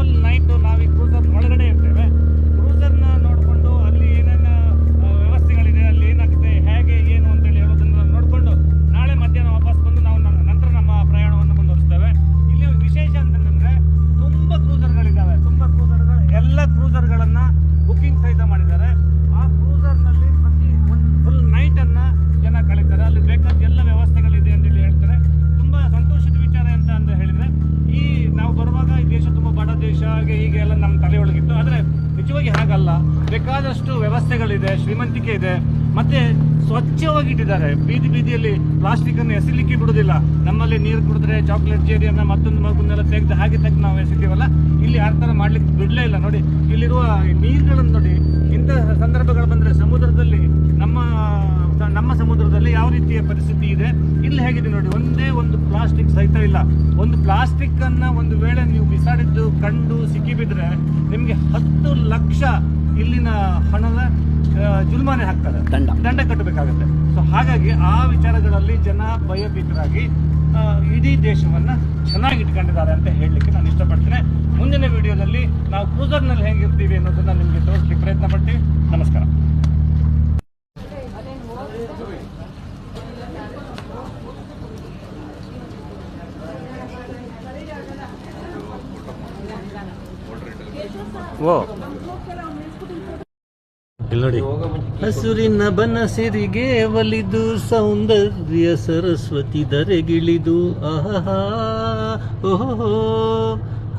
Hole night ನಾವು ಈ cruiser ಒಳಗಡೆ ಇರ್ತೇವೆ. ಕ್ರೂಸರ್ನ ನೋಡಿಕೊಂಡು ಅಲ್ಲಿ ಏನೇನು ವ್ಯವಸ್ಥೆಗಳಿದೆ, ಅಲ್ಲಿ ಏನಾಗುತ್ತೆ, ಹೇಗೆ ಏನು ಅಂತೇಳಿ ಹೇಳೋದನ್ನ ನೋಡಿಕೊಂಡು ನಾಳೆ ಮಧ್ಯಾಹ್ನ ವಾಪಸ್ ಬಂದು ನಾವು ನಂತರ ನಮ್ಮ ಪ್ರಯಾಣವನ್ನು ಮುಂದುವರಿಸ್ತೇವೆ. ಇಲ್ಲಿ ವಿಶೇಷ ಅಂತಂದರೆ ತುಂಬ ಕ್ರೂಸರ್ಗಳಿದ್ದಾವೆ. ಎಲ್ಲ ಕ್ರೂಸರ್ಗಳನ್ನು ಬುಕ್ಕಿಂಗ್ ಸಹಿತ ಮಾಡಿದ್ದಾರೆ. ಆ ಕ್ರೂಸರ್ನಲ್ಲಿ ಪ್ರತಿ ಒಂದು ಫುಲ್ ನೈಟನ್ನು ಜನ ಕಳೀತಾರೆ. ಅಲ್ಲಿ ಬೇಕಾದ ಎಲ್ಲ ವ್ಯವಸ್ಥೆಗಳಿದೆ ಅಂತೇಳಿ ಹೇಳ್ತಾರೆ. ತುಂಬ ಸಂತೋಷದ ವಿಚಾರ ಅಂತ ಹೇಳಿದರೆ, ಈ ನಾವು ಬರುವಾಗ ಈ ದೇಶ ತುಂಬ ಬಡ ದೇಶ ಹಾಗೆ ಹೀಗೆ ಎಲ್ಲ ನಮ್ಮ ತಲೆಯೊಳಗಿತ್ತು. ಆದರೆ ನಿಜವಾಗಿ ಹಾಗಲ್ಲ. ಬೇಕಾದಷ್ಟು ವ್ಯವಸ್ಥೆಗಳಿದೆ, ಶ್ರೀಮಂತಿಕೆ ಇದೆ, ಮತ್ತೆ ಸ್ವಚ್ಛವಾಗಿಟ್ಟಿದ್ದಾರೆ. ಬೀದಿಯಲ್ಲಿ ಪ್ಲಾಸ್ಟಿಕನ್ನು ಎಸಿಲಿಕ್ಕೆ ಬಿಡೋದಿಲ್ಲ. ನಮ್ಮಲ್ಲಿ ನೀರು ಕುಡಿದ್ರೆ ಚಾಕ್ಲೇಟ್ ಜೇರಿಯನ್ನು ಮತ್ತೊಂದು ಮಗುನ್ನೆಲ್ಲ ತೆಗೆದು ನಾವು ಎಸಿತೀವಲ್ಲ, ಇಲ್ಲಿ ಆ ಥರ ಮಾಡ್ಲಿಕ್ಕೆ ಬಿಡಲೇ ಇಲ್ಲ. ನೋಡಿ ಇಲ್ಲಿರುವ ನೀರುಗಳನ್ನು ನೋಡಿ. ಇಂಥ ಸಂದರ್ಭಗಳು ಬಂದರೆ ಸಮುದ್ರದಲ್ಲಿ ನಮ್ಮ ಸಮುದ್ರದಲ್ಲಿ ಯಾವ ರೀತಿಯ ಪರಿಸ್ಥಿತಿ ಇದೆ, ಇಲ್ಲಿ ಹೇಗಿದೆ ನೋಡಿ. ಒಂದೇ ಒಂದು ಪ್ಲಾಸ್ಟಿಕ್ ಸಹಿತ ಇಲ್ಲ. ಒಂದು ಪ್ಲಾಸ್ಟಿಕ್ ಅನ್ನ ಒಂದು ವೇಳೆ ನೀವು ಬಿಸಾಡಿದ್ದು ಕಂಡು ಸಿಕ್ಕಿಬಿದ್ರೆ ನಿಮಗೆ 10 ಲಕ್ಷ ಇಲ್ಲಿನ ಹಣದ ಜುಲ್ಮಾನೆ ಹಾಕ್ತಾರೆ, ದಂಡ ಕಟ್ಟಬೇಕಾಗುತ್ತೆ. ಸೊ ಹಾಗಾಗಿ ಆ ವಿಚಾರಗಳಲ್ಲಿ ಜನ ಭಯಭೀತರಾಗಿ ಇಡೀ ದೇಶವನ್ನ ಚೆನ್ನಾಗಿ ಇಟ್ಕೊಂಡಿದ್ದಾರೆ ಅಂತ ಹೇಳಲಿಕ್ಕೆ ನಾನು ಇಷ್ಟಪಡ್ತೇನೆ. ಮುಂದಿನ ವಿಡಿಯೋದಲ್ಲಿ ನಾವು ಕ್ರೂಸರ್ನಲ್ಲಿ ಹೇಗಿರ್ತೀವಿ ಅನ್ನೋದನ್ನ ನಿಮಗೆ ತೋರಿಸಲಿಕ್ಕೆ ಪ್ರಯತ್ನ ಪಡ್ತೀವಿ. ನಮಸ್ಕಾರ. ಇಲ್ಲಿ ನೋಡಿ, ಹಸುರಿನ ಬನಸಿರಿಗೆ ಒಲಿದು ಸೌಂದರ್ಯ ಸರಸ್ವತಿ ಧರೆಗಿಳಿದು ಆಹಾ ಓಹೋ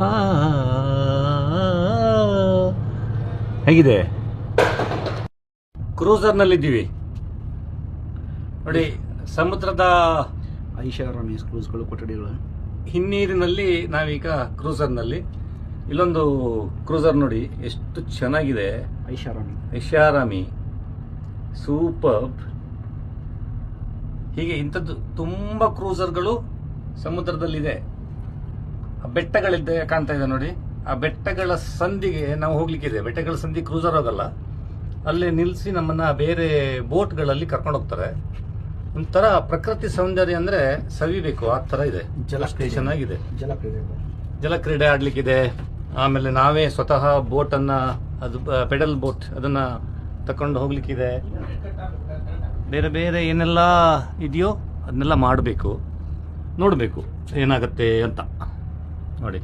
ಹಾ. ಹೇಗಿದೆ? ಕ್ರೂಸರ್ನಲ್ಲಿದ್ದೀವಿ ನೋಡಿ. ಸಮುದ್ರದ ಐಷಾರಾಮಿ ಕ್ರೂಸ್ಗಳು, ಕೊಠಡಿಗಳು, ಹಿನ್ನೀರಿನಲ್ಲಿ ನಾವೀಗ ಕ್ರೂಸರ್ನಲ್ಲಿ. ಇಲ್ಲೊಂದು ಕ್ರೂಸರ್ ನೋಡಿ ಎಷ್ಟು ಚೆನ್ನಾಗಿದೆ. ಐಷಾರಾಮಿ ಸೂಪರ್ಬ್. ಹೀಗೆ ಇಂಥದ್ದು ತುಂಬ ಕ್ರೂಸರ್ಗಳು ಸಮುದ್ರದಲ್ಲಿದೆ. ಆ ಬೆಟ್ಟಗಳಿದ್ದೆ ಕಾಣ್ತಾ ಇದೆ ನೋಡಿ. ಆ ಬೆಟ್ಟಗಳ ಸಂಧಿಗೆ ನಾವು ಹೋಗ್ಲಿಕ್ಕಿದೆ. ಬೆಟ್ಟಗಳ ಸಂಧಿ ಕ್ರೂಸರ್ ಹೋಗಲ್ಲ, ಅಲ್ಲೇ ನಿಲ್ಲಿಸಿ ನಮ್ಮನ್ನ ಬೇರೆ ಬೋಟ್ಗಳಲ್ಲಿ ಕರ್ಕೊಂಡು ಹೋಗ್ತಾರೆ. ಒಂಥರ ಪ್ರಕೃತಿ ಸೌಂದರ್ಯ ಅಂದ್ರೆ ಸವಿಬೇಕು, ಆ ಥರ ಇದೆ. ಚೆನ್ನಾಗಿದೆ. ಜಲಕ್ರೀಡೆ ಆಡ್ಲಿಕ್ಕಿದೆ. ಆಮೇಲೆ ನಾವೇ ಸ್ವತಃ ಬೋಟನ್ನ, ಅದು ಪೆಡಲ್ ಬೋಟ್, ಅದನ್ನ ತಕೊಂಡು ಹೋಗ್ಲಿಕ್ಕಿದೆ. ಬೇರೆ ಬೇರೆ ಏನೆಲ್ಲ ಇದೆಯೋ ಅದನ್ನೆಲ್ಲ ಮಾಡಬೇಕು, ನೋಡಬೇಕು ಏನಾಗತ್ತೆ ಅಂತ ನೋಡಿ.